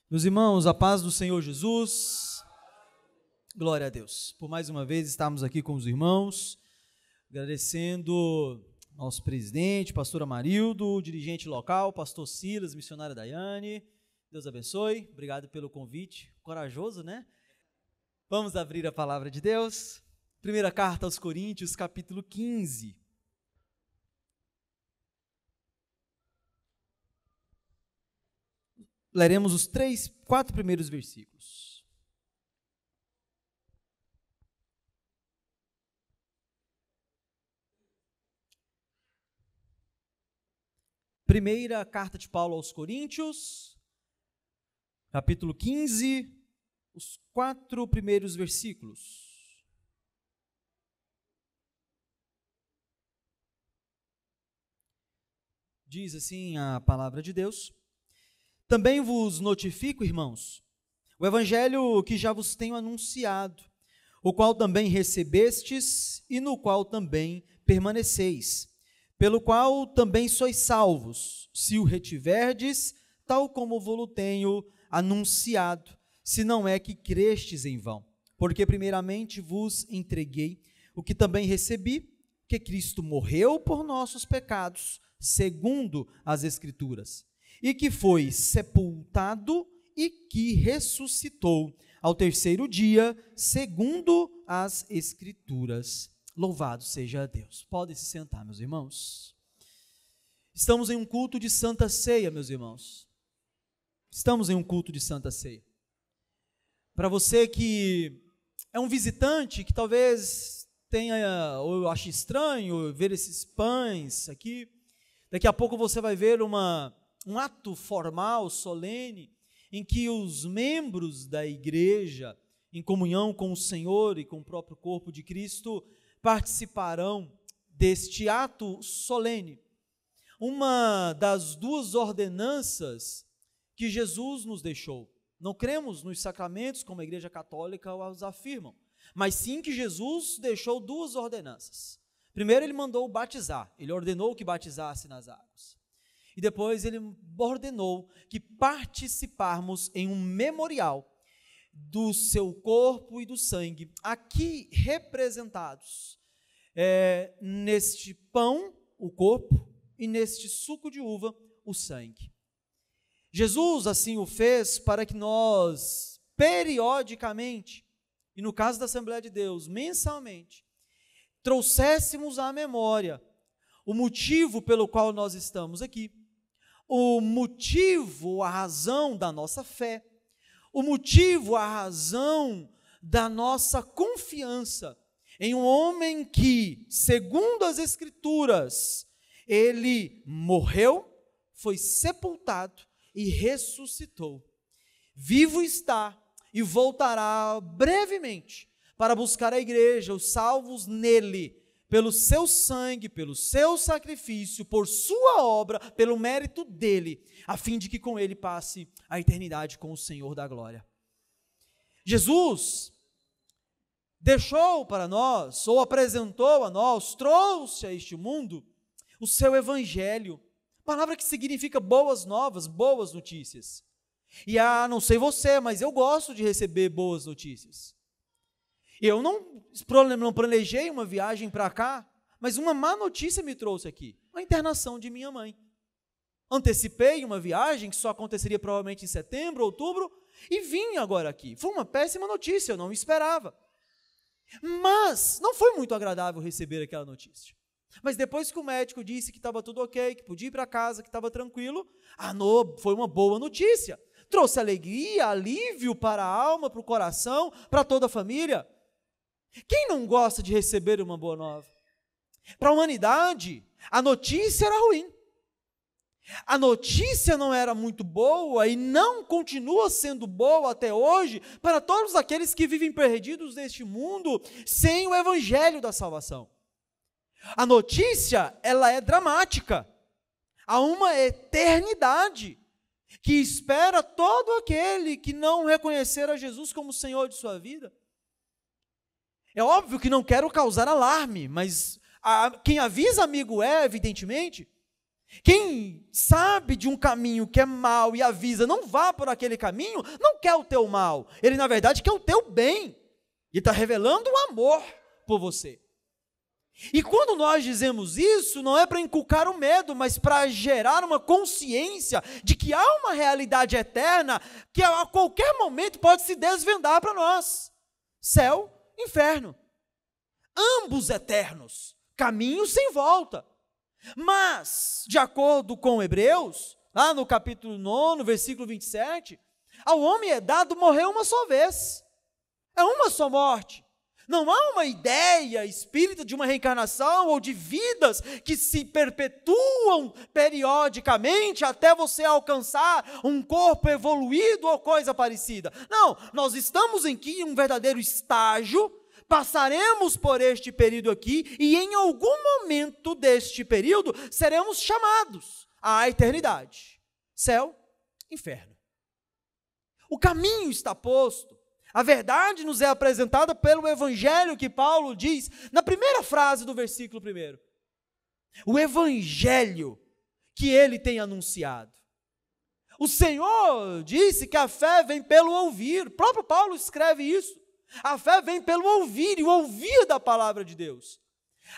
Meus irmãos, a paz do Senhor Jesus, glória a Deus. Por mais uma vez estarmos aqui com os irmãos, agradecendo nosso presidente, pastor Amarildo, dirigente local, pastor Silas, missionária Daiane. Deus abençoe, obrigado pelo convite, corajoso, né? Vamos abrir a palavra de Deus. Primeira carta aos Coríntios, capítulo 15. Leremos os 4 primeiros versículos. Primeira carta de Paulo aos Coríntios, capítulo 15, os 4 primeiros versículos. Diz assim a palavra de Deus: Também vos notifico, irmãos, o evangelho que já vos tenho anunciado, o qual também recebestes e no qual também permaneceis, pelo qual também sois salvos, se o retiverdes, tal como vos tenho anunciado, se não é que crestes em vão. Porque primeiramente vos entreguei o que também recebi, que Cristo morreu por nossos pecados, segundo as Escrituras, e que foi sepultado e que ressuscitou ao terceiro dia, segundo as Escrituras. Louvado seja Deus. Podem se sentar, meus irmãos. Estamos em um culto de Santa Ceia, meus irmãos. Estamos em um culto de Santa Ceia. Para você que é um visitante, que talvez tenha, ou ache estranho ver esses pães aqui, daqui a pouco você vai ver um ato formal, solene, em que os membros da igreja, em comunhão com o Senhor e com o próprio corpo de Cristo, participarão deste ato solene. Uma das duas ordenanças que Jesus nos deixou. Não cremos nos sacramentos, como a Igreja Católica os afirmam, mas sim que Jesus deixou duas ordenanças. Primeiro, ele mandou batizar, ele ordenou que batizasse nas águas. E depois ele ordenou que participarmos em um memorial do seu corpo e do sangue, aqui representados neste pão, o corpo, e neste suco de uva, o sangue. Jesus assim o fez para que nós, periodicamente, e no caso da Assembleia de Deus, mensalmente, trouxéssemos à memória o motivo pelo qual nós estamos aqui, o motivo, a razão da nossa fé, o motivo, a razão da nossa confiança em um homem que, segundo as Escrituras, ele morreu, foi sepultado e ressuscitou. Vivo está e voltará brevemente para buscar a igreja, os salvos nele, pelo seu sangue, pelo seu sacrifício, por sua obra, pelo mérito dele, a fim de que com ele passe a eternidade com o Senhor da glória. Jesus deixou para nós, ou apresentou a nós, trouxe a este mundo o seu evangelho, palavra que significa boas novas, boas notícias. E não sei você, mas eu gosto de receber boas notícias. Eu não planejei uma viagem para cá, mas uma má notícia me trouxe aqui, a internação de minha mãe. Antecipei uma viagem que só aconteceria provavelmente em setembro, outubro, e vim agora aqui. Foi uma péssima notícia, eu não esperava. Mas não foi muito agradável receber aquela notícia. Mas depois que o médico disse que estava tudo ok, que podia ir para casa, que estava tranquilo, foi uma boa notícia. Trouxe alegria, alívio para a alma, para o coração, para toda a família. Quem não gosta de receber uma boa nova? Para a humanidade, a notícia era ruim. A notícia não era muito boa e não continua sendo boa até hoje para todos aqueles que vivem perdidos neste mundo sem o evangelho da salvação. A notícia, ela é dramática. Há uma eternidade que espera todo aquele que não reconhecer a Jesus como Senhor de sua vida. É óbvio que não quero causar alarme, mas quem avisa amigo evidentemente, Quem sabe de um caminho que é mau e avisa, não vá por aquele caminho, não quer o teu mal. Ele, na verdade, quer o teu bem. E está revelando o amor por você. E quando nós dizemos isso, não é para inculcar o medo, mas para gerar uma consciência de que há uma realidade eterna que a qualquer momento pode se desvendar para nós. Céu, inferno. Ambos eternos, caminho sem volta. Mas, de acordo com Hebreus, lá no capítulo 9, versículo 27, ao homem é dado morrer uma só vez. É uma só morte. Não há uma ideia espírita de uma reencarnação ou de vidas que se perpetuam periodicamente até você alcançar um corpo evoluído ou coisa parecida. Não, nós estamos aqui em um verdadeiro estágio, passaremos por este período aqui e em algum momento deste período seremos chamados à eternidade. Céu, inferno. O caminho está posto. A verdade nos é apresentada pelo evangelho que Paulo diz na primeira frase do versículo 1. O evangelho que ele tem anunciado. O Senhor disse que a fé vem pelo ouvir. O próprio Paulo escreve isso. A fé vem pelo ouvir, e o ouvir da palavra de Deus.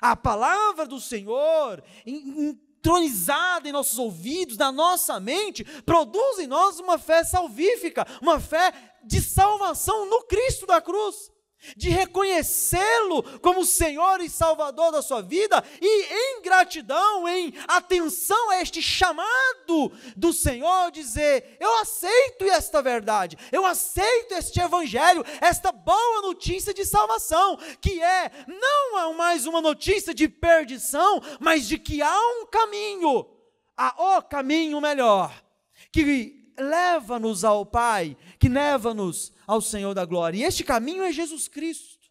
A palavra do Senhor, entronizada em nossos ouvidos, na nossa mente, produz em nós uma fé salvífica, uma fé de salvação no Cristo da cruz, de reconhecê-lo como Senhor e Salvador da sua vida, e em gratidão, em atenção a este chamado do Senhor, dizer: eu aceito esta verdade, eu aceito este evangelho, esta boa notícia de salvação, que não é mais uma notícia de perdição, mas de que há um caminho, há o caminho melhor, que leva-nos ao Pai, que leva-nos ao Senhor da glória. E este caminho é Jesus Cristo.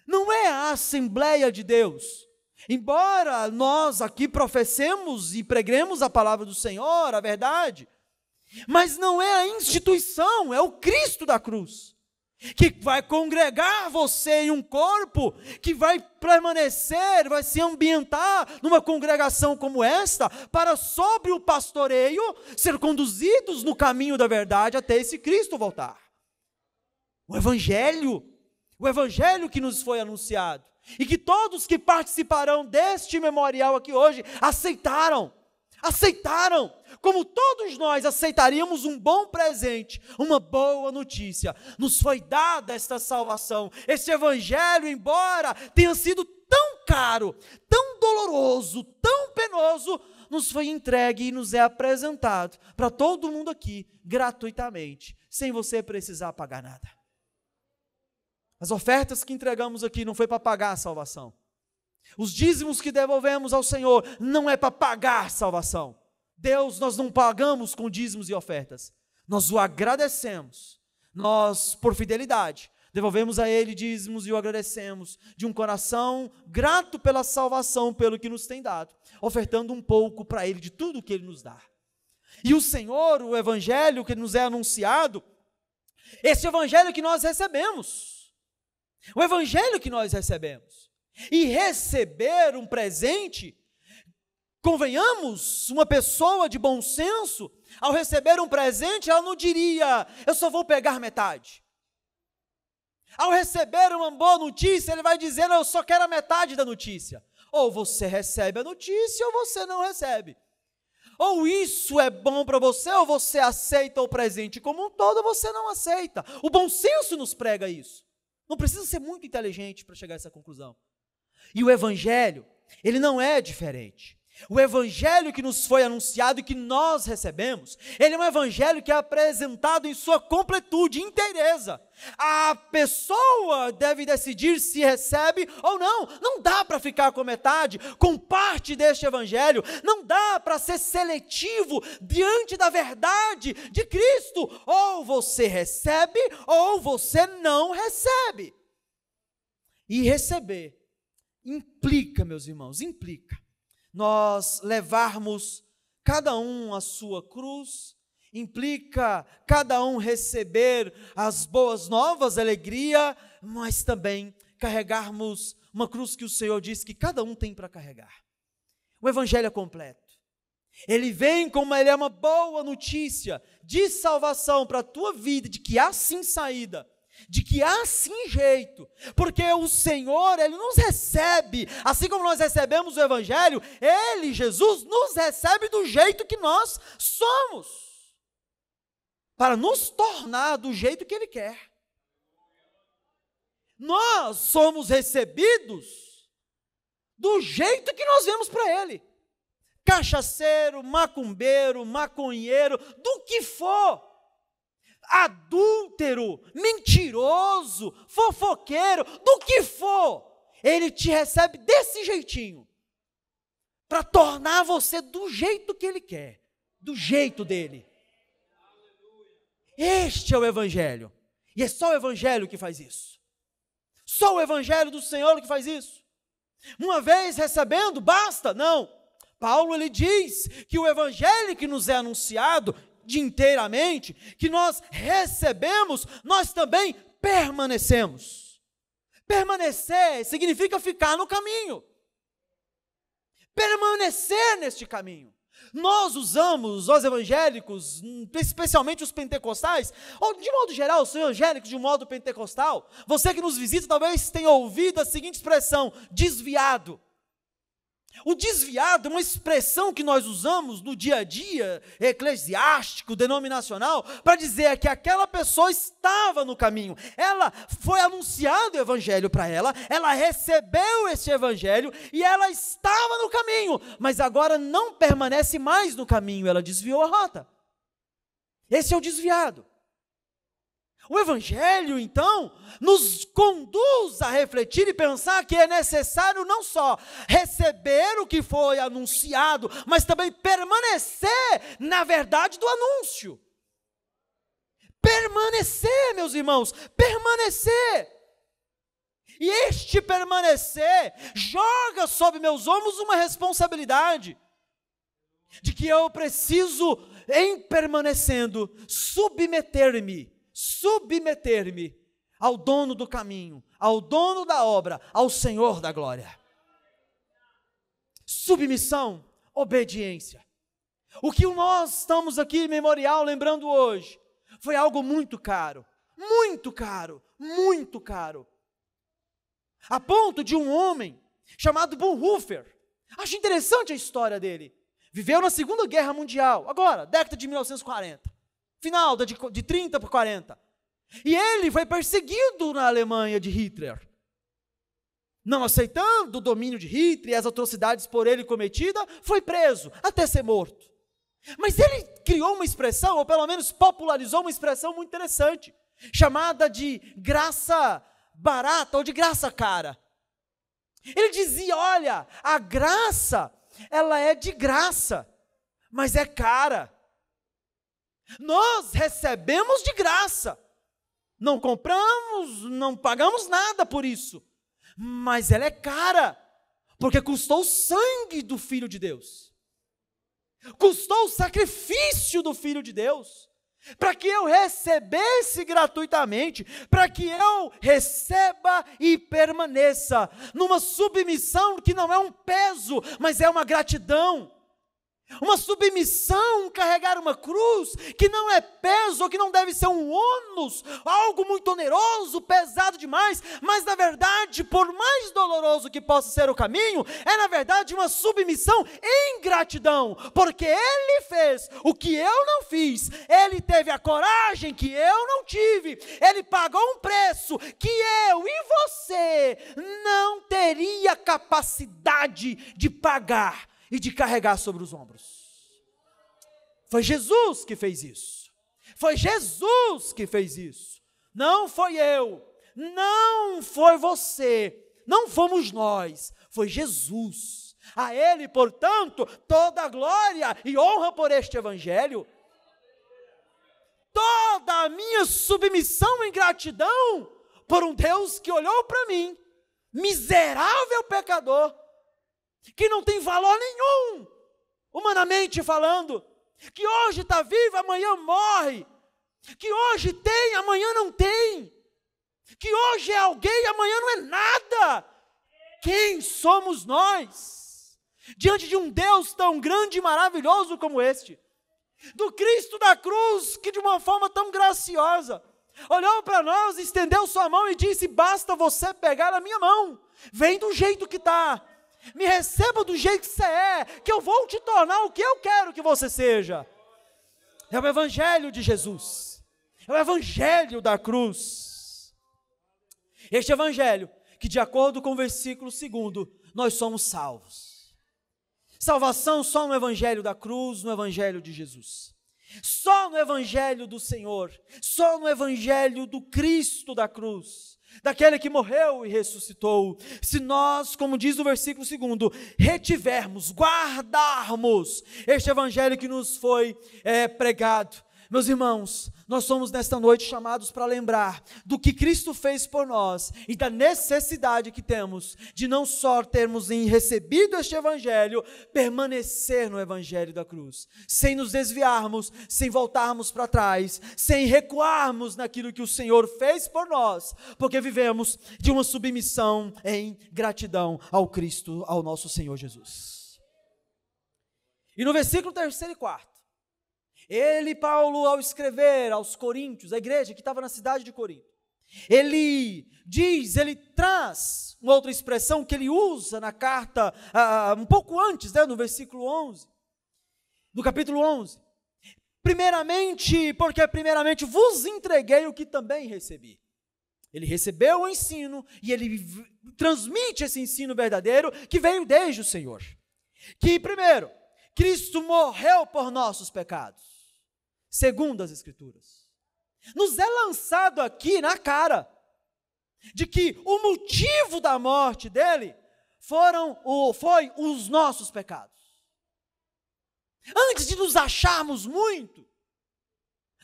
Não é a Assembleia de Deus. Embora nós aqui professemos e preguemos a palavra do Senhor, a verdade, mas não é a instituição, é o Cristo da cruz, que vai congregar você em um corpo, que vai permanecer, vai se ambientar numa congregação como esta, para sob o pastoreio, ser conduzidos no caminho da verdade até esse Cristo voltar. O Evangelho que nos foi anunciado, e que todos que participarão deste memorial aqui hoje, aceitaram, como todos nós aceitaríamos um bom presente, uma boa notícia. Nos foi dada esta salvação, este evangelho, embora tenha sido tão caro, tão doloroso, tão penoso, nos foi entregue e nos é apresentado para todo mundo aqui, gratuitamente, sem você precisar pagar nada. As ofertas que entregamos aqui não foi para pagar a salvação. Os dízimos que devolvemos ao Senhor não é para pagar a salvação. Deus, nós não pagamos com dízimos e ofertas. Nós o agradecemos. Nós, por fidelidade, devolvemos a Ele dízimos e o agradecemos de um coração grato pela salvação, pelo que nos tem dado, ofertando um pouco para Ele de tudo que Ele nos dá. E o Senhor, o Evangelho que nos é anunciado, esse Evangelho que nós recebemos, o Evangelho que nós recebemos, e receber um presente, convenhamos, uma pessoa de bom senso, ao receber um presente, ela não diria: eu só vou pegar metade. Ao receber uma boa notícia, ele vai dizer: eu só quero a metade da notícia. Ou você recebe a notícia, ou você não recebe. Ou isso é bom para você, ou você aceita o presente como um todo, ou você não aceita. O bom senso nos prega isso. Não precisa ser muito inteligente para chegar a essa conclusão. E o Evangelho, ele não é diferente. O Evangelho que nos foi anunciado e que nós recebemos, ele é um Evangelho que é apresentado em sua completude, inteireza. A pessoa deve decidir se recebe ou não. Não dá para ficar com metade, com parte deste Evangelho. Não dá para ser seletivo diante da verdade de Cristo. Ou você recebe, ou você não recebe. E receber implica, meus irmãos, implica nós levarmos cada um a sua cruz, implica cada um receber as boas novas, a alegria, mas também carregarmos uma cruz que o Senhor diz que cada um tem para carregar. O evangelho é completo. Ele vem como ele é uma boa notícia de salvação para a tua vida, de que há sim saída, de que há sim jeito, porque o Senhor, Ele nos recebe, assim como nós recebemos o evangelho, Ele, Jesus, nos recebe do jeito que nós somos, para nos tornar do jeito que Ele quer. Nós somos recebidos do jeito que nós vemos para Ele. Cachaceiro, macumbeiro, maconheiro, do que for, adúltero, mentiroso, fofoqueiro, do que for, Ele te recebe desse jeitinho, para tornar você do jeito que Ele quer, do jeito dele. Este é o evangelho, e é só o evangelho que faz isso, só o evangelho do Senhor que faz isso. Uma vez recebendo, basta? Não. Paulo, ele diz que o evangelho que nos é anunciado de inteiramente, que nós recebemos, nós também permanecemos. Permanecer significa ficar no caminho. Permanecer neste caminho. Nós usamos, os evangélicos, especialmente os pentecostais, ou de modo geral, os evangélicos de um modo pentecostal, você que nos visita talvez tenha ouvido a seguinte expressão, desviado. O desviado é uma expressão que nós usamos no dia a dia eclesiástico, denominacional, para dizer que aquela pessoa estava no caminho. Ela foi anunciado o evangelho para ela recebeu esse evangelho e ela estava no caminho, mas agora não permanece mais no caminho, ela desviou a rota. Esse é o desviado. O evangelho, então, nos conduz a refletir e pensar que é necessário não só receber o que foi anunciado, mas também permanecer na verdade do anúncio. Permanecer, meus irmãos, permanecer. E este permanecer joga sobre meus ombros uma responsabilidade de que eu preciso, em permanecendo, submeter-me ao dono do caminho, ao dono da obra, ao Senhor da glória. Submissão, obediência. O que nós estamos aqui em memorial lembrando hoje, foi algo muito caro, muito caro, muito caro. A ponto de um homem chamado Bonhoeffer, acho interessante a história dele, viveu na Segunda Guerra Mundial, agora, década de 1940. Final de 30 para 40. E ele foi perseguido na Alemanha de Hitler. Não aceitando o domínio de Hitler e as atrocidades por ele cometidas, foi preso até ser morto. Mas ele criou uma expressão, ou pelo menos popularizou uma expressão muito interessante, chamada de graça barata ou de graça cara. Ele dizia, olha, a graça, ela é de graça, mas é cara. Nós recebemos de graça, não compramos, não pagamos nada por isso, mas ela é cara, porque custou o sangue do Filho de Deus, custou o sacrifício do Filho de Deus, para que eu recebesse gratuitamente, para que eu receba e permaneça, numa submissão que não é um peso, mas é uma gratidão. Uma submissão, carregar uma cruz, que não é peso, ou que não deve ser um ônus, algo muito oneroso, pesado demais, mas na verdade, por mais doloroso que possa ser o caminho, é na verdade uma submissão em gratidão, porque Ele fez o que eu não fiz, Ele teve a coragem que eu não tive, Ele pagou um preço que eu e você não teria capacidade de pagar e de carregar sobre os ombros. Foi Jesus que fez isso. Foi Jesus que fez isso. Não foi eu, não foi você, não fomos nós, foi Jesus. A Ele, portanto, toda a glória e honra por este evangelho. Toda a minha submissão em gratidão por um Deus que olhou para mim, miserável pecador, que não tem valor nenhum, humanamente falando, que hoje está vivo, amanhã morre, que hoje tem, amanhã não tem, que hoje é alguém, amanhã não é nada. Quem somos nós? diante de um Deus tão grande e maravilhoso como este, do Cristo da cruz, que de uma forma tão graciosa, olhou para nós, estendeu sua mão e disse: basta você pegar a minha mão, vem do jeito que está, me receba do jeito que você é, que eu vou te tornar o que eu quero que você seja. É o Evangelho de Jesus, é o Evangelho da cruz. Este Evangelho, que de acordo com o versículo 2, nós somos salvos. Salvação só no Evangelho da cruz, no Evangelho de Jesus. Só no Evangelho do Senhor, só no Evangelho do Cristo da cruz, daquele que morreu e ressuscitou. Se nós, como diz o versículo 2, retivermos, guardarmos este Evangelho que nos foi pregado, meus irmãos, nós somos nesta noite chamados para lembrar do que Cristo fez por nós e da necessidade que temos de não só termos recebido este Evangelho, permanecer no Evangelho da cruz, sem nos desviarmos, sem voltarmos para trás, sem recuarmos naquilo que o Senhor fez por nós, porque vivemos de uma submissão em gratidão ao Cristo, ao nosso Senhor Jesus. E no versículo 3 e 4, ele, Paulo, ao escrever aos Coríntios, a igreja que estava na cidade de Corinto, ele traz uma outra expressão que ele usa na carta, um pouco antes, no versículo 11, do capítulo 11. Primeiramente vos entreguei o que também recebi. Ele recebeu o ensino e ele transmite esse ensino verdadeiro que veio desde o Senhor. Que, primeiro, Cristo morreu por nossos pecados, segundo as Escrituras. Nos é lançado aqui na cara de que o motivo da morte dele foi os nossos pecados. Antes de nos acharmos muito,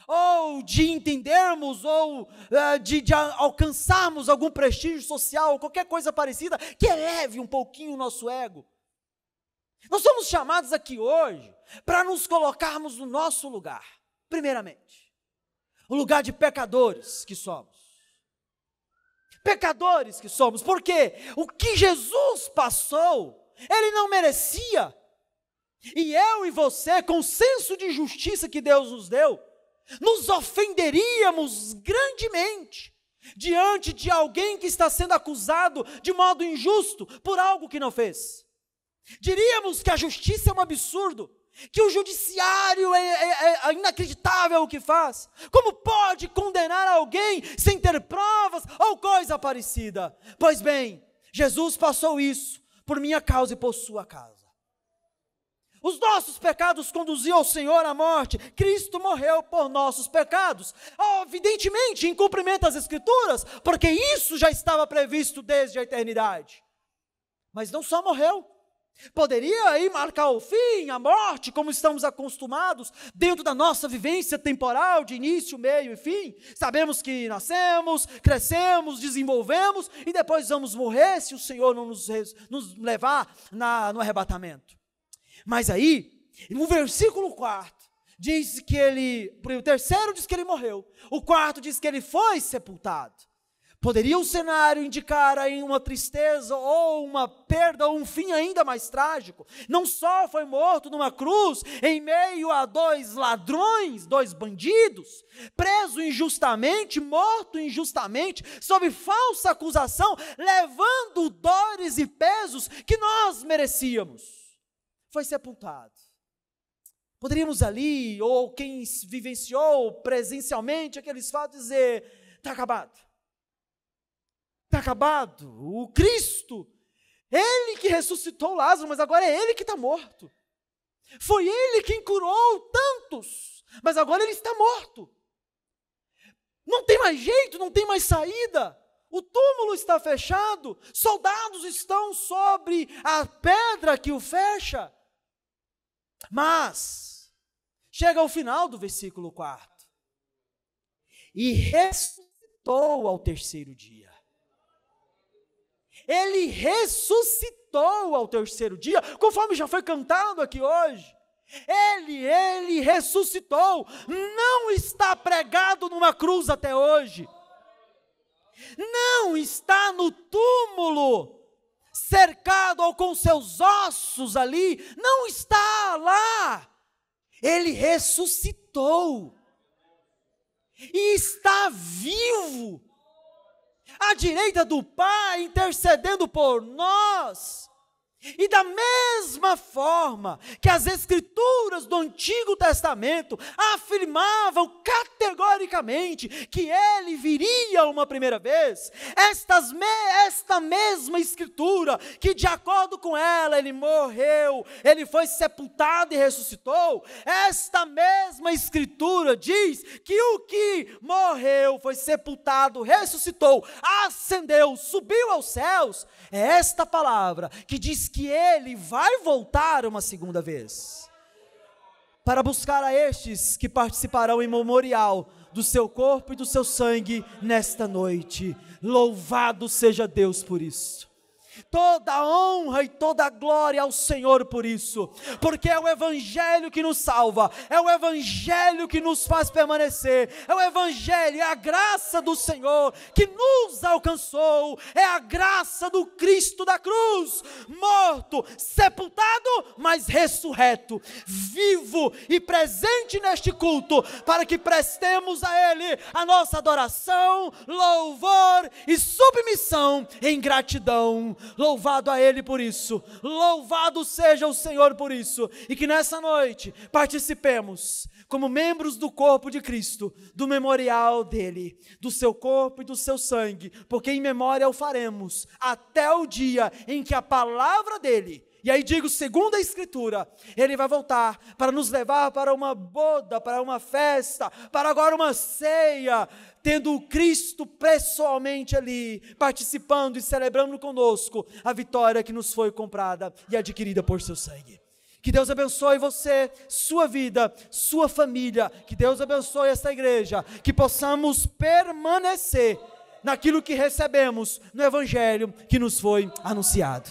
ou de entendermos, ou de alcançarmos algum prestígio social, qualquer coisa parecida, que eleve um pouquinho o nosso ego, nós somos chamados aqui hoje para nos colocarmos no nosso lugar. Primeiramente, o lugar de pecadores que somos. Pecadores que somos, porque o que Jesus passou, ele não merecia. E eu e você, com o senso de justiça que Deus nos deu, nos ofenderíamos grandemente diante de alguém que está sendo acusado de modo injusto por algo que não fez. Diríamos que a justiça é um absurdo, que o judiciário é inacreditável o que faz. Como pode condenar alguém sem ter provas ou coisa parecida? Pois bem, Jesus passou isso por minha causa e por sua causa. Os nossos pecados conduziam ao Senhor à morte. Cristo morreu por nossos pecados. Evidentemente, em cumprimento às Escrituras, porque isso já estava previsto desde a eternidade. Mas não só morreu, poderia aí marcar o fim, a morte, como estamos acostumados, dentro da nossa vivência temporal, de início, meio e fim. Sabemos que nascemos, crescemos, desenvolvemos, e depois vamos morrer, se o Senhor não nos levar no arrebatamento. Mas aí, no versículo 4, diz que o terceiro diz que ele morreu, o quarto diz que ele foi sepultado. Poderia o cenário indicar aí uma tristeza, ou uma perda, ou um fim ainda mais trágico. Não só foi morto numa cruz, em meio a 2 ladrões, 2 bandidos, preso injustamente, morto injustamente, sob falsa acusação, levando dores e pesos que nós merecíamos. Foi sepultado. Poderíamos ali, ou quem vivenciou presencialmente aqueles fatos, dizer: está acabado. Está acabado. O Cristo, ele que ressuscitou Lázaro, mas agora é ele que está morto. Foi ele quem curou tantos, mas agora ele está morto. Não tem mais jeito, não tem mais saída. O túmulo está fechado, soldados estão sobre a pedra que o fecha. Mas chega ao final do versículo 4. E ressuscitou ao terceiro dia. Ele ressuscitou ao terceiro dia, conforme já foi cantado aqui hoje. Ele ressuscitou, não está pregado numa cruz até hoje. Não está no túmulo, cercado ou com seus ossos ali, não está lá. Ele ressuscitou e está vivo à direita do Pai, intercedendo por nós. E da mesma forma que as Escrituras do Antigo Testamento afirmavam categoricamente que ele viria uma primeira vez, esta mesma Escritura, que de acordo com ela ele morreu, ele foi sepultado e ressuscitou, esta mesma Escritura diz que o que morreu, foi sepultado, ressuscitou, ascendeu, subiu aos céus, é esta palavra que diz que ele vai voltar uma segunda vez, para buscar a estes que participarão em memorial do seu corpo e do seu sangue nesta noite. Louvado seja Deus por isso. Toda a honra e toda a glória ao Senhor por isso, porque é o Evangelho que nos salva, é o Evangelho que nos faz permanecer, é o Evangelho, é a graça do Senhor que nos alcançou, é a graça do Cristo da cruz, morto, sepultado, mas ressurreto, vivo e presente neste culto, para que prestemos a Ele a nossa adoração, louvor e submissão em gratidão. Louvado a Ele por isso, louvado seja o Senhor por isso, e que nessa noite participemos como membros do corpo de Cristo, do memorial dele, do seu corpo e do seu sangue, porque em memória o faremos até o dia em que a palavra dele, e aí digo, segundo a Escritura, ele vai voltar para nos levar para uma boda, para uma festa, para agora uma ceia, tendo o Cristo pessoalmente ali, participando e celebrando conosco a vitória que nos foi comprada e adquirida por seu sangue. Que Deus abençoe você, sua vida, sua família, que Deus abençoe esta igreja, que possamos permanecer naquilo que recebemos no Evangelho que nos foi anunciado.